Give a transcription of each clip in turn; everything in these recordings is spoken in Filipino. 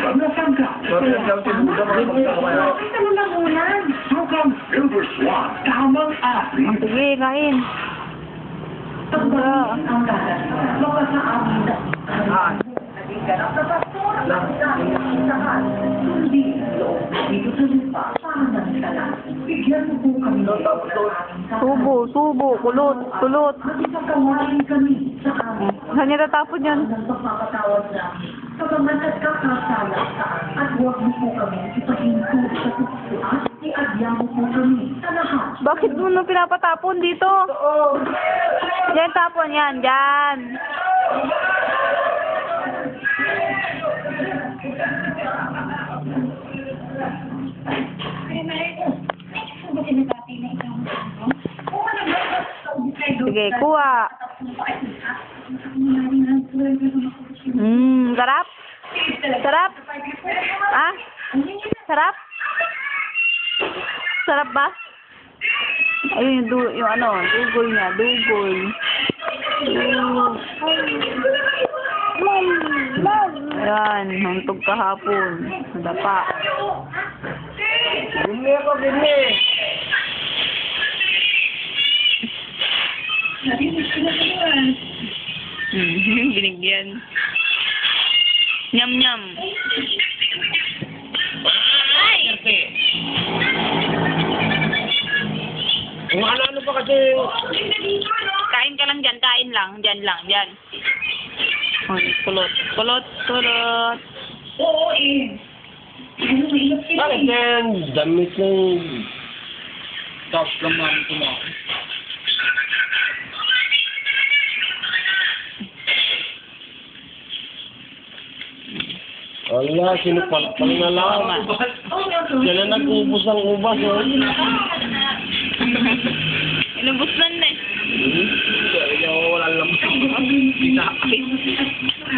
Nasangka. Bakit naman nagulan? Sukang Silver Swan. Tamang asin. Sige, kain. Ang dagat. Baka sa amin na. Naging ganap na pastor. Hindi loob dito sa lupa. Parang nagsalat. Bigyan mo po kami ng Subo, kulot. Magpapakawain kami sa amin. Saan niya tatapon yan? Ang magpapatawad namin. Pagamat at kakasala sa at huwag mo po kami ipahinto sa tuksuan. Iadya mo po kami sa lahat. Bakit mo nung pinapatapon dito? Diyan tapon yan, dyan. Sige, kuha. Sarap? Sarap? Ah? Sarap? Sarap ba? Ayun yung ano, dugol niya, dugol. Ayan, hantog kahapon. Dapa. Bini ako, bini. Binigyan. Nyam. Ay! Kung ano pa kasi... Kain ka lang dyan, kain lang. Dyan. Kulot. Oo eh. Bakit yan? Damit ng... Top lang namin kumain. Wala, sinupalpal na lang. Sila nag-ubos ng ubas, oh. Inubos na eh. Wala lang.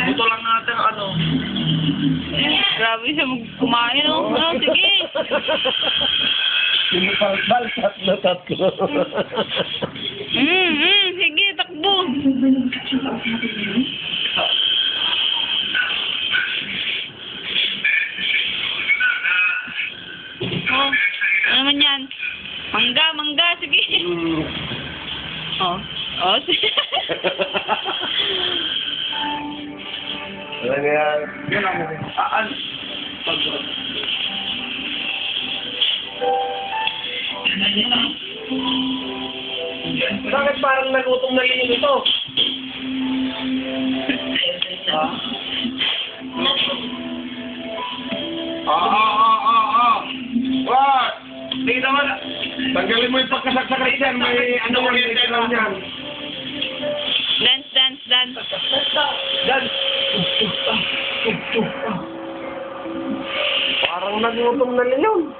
Buto lang natin, ano. Grabe siya kumain, oh. Ano, sige. Sinupalpal, tatlo. Sige, takbo. Oh, ano naman yan? Mangga, sige. Sige. Ano yan? Yan ang Bakit parang nagutom na rin ito? What? Hindi naman. Tanggalin mo yung pagkasaksakat yan. May ano yung lang yan. Dance. Dance. Parang nagutom na rin yun.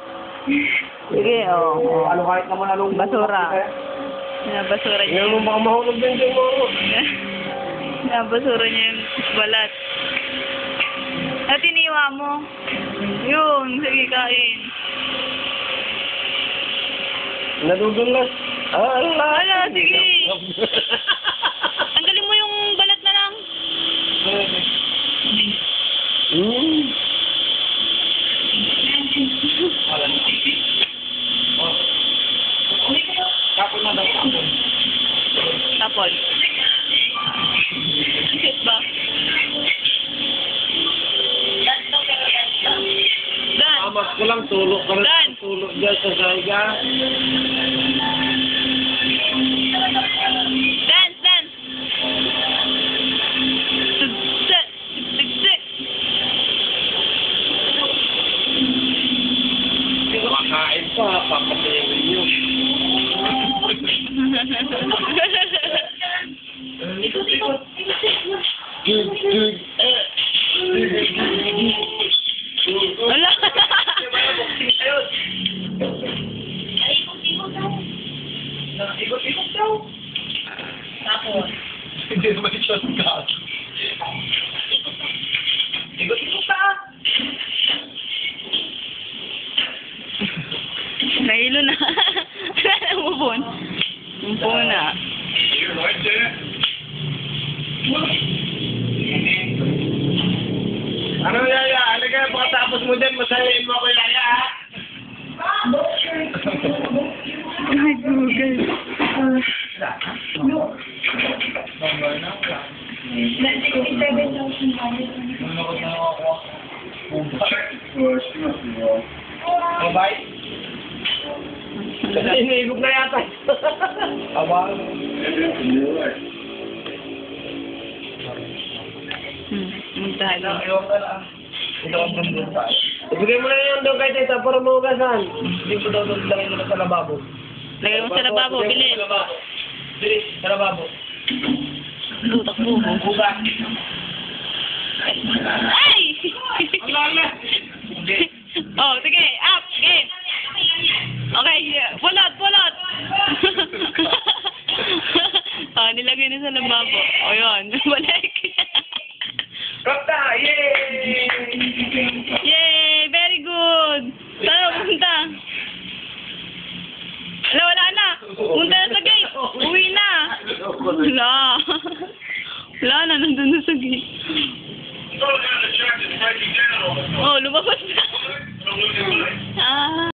Sige, oh. Ano kahit naman anong Basura. Binabasura niya Ngayon mo baka mahulog din kayo mo. Binabasura niya yung balat. At iniwa mo. Yun, sige, kain. Nadudulas. Ala, sige. Tanggalin mo yung balat na lang. Tapon na daw. Tapon. Cute ba? Dan. Amas ko lang, tulog ka Dan. rin. Tulog dyan sa saiga. Dance. Sigsik. Makain pa, papatayin nyo. Wala. Ikot-ikot daw. masahin mo ako yaya, ha? Ay, Google. Bye. Inigog na yata. Awal. Dahil. Ibigay mo na yung doon kay Tita para maugasan. Hindi ko daw doon lagay mo na sa lababo. Lagay mo sa lababo, bilis. Bilis, sa lababo. Lutak mo. Bugas. Ay! Ang lala. Oh, sige, up, game. Okay, pulot, pulot. Oh, nilagay na sa lababo. O, yun. Balik. Kapta! Yay! Yay! Very good! Saan na punta? Wala na. Punta na sa gate. Uwi na. Wala. Wala na, nandun na sa gate. Oh, lumabas na. Ah.